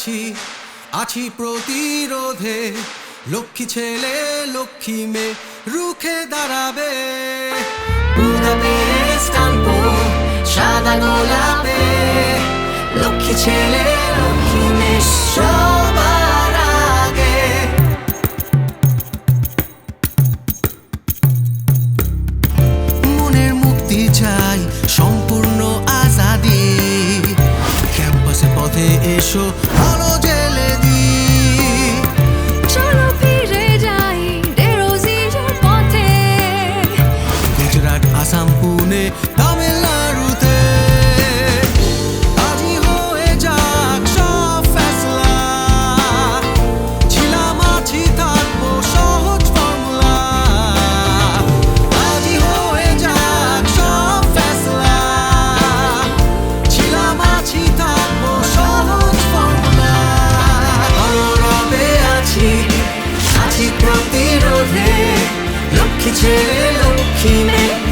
আছি আছি প্রতিরোধে লক্ষ্মী ছেলে লক্ষ্মী মেয়ে রুখে দাঁড়াবে বুদাপেস্ট আনবো সাদা গোলাপে লক্ষ্মী ছেলে লক্ষ্মী মেয়ে সবার আগে মনের মুক্তি চাই সম্পূর্ণ আজাদি ক্যাম্পাসে পথে এসো আলো জেলে দি চলো ফিরে যাই ডেরোজিওর পথে গুজরাট আসাম পুনে তামিলনাড়ুতে আজই হয়ে যাক সব ফেসলা ছিলাম আছি থাকবো সহজ ফর্মুলা আজই হয়ে যাক সব ফেসলা ছিলাম আছি থাকবো সহজ ফর্মুলা রবে আছি আছি প্রতিরোধে লক্ষ্মী ছেলে লক্ষ্মী মেয়ে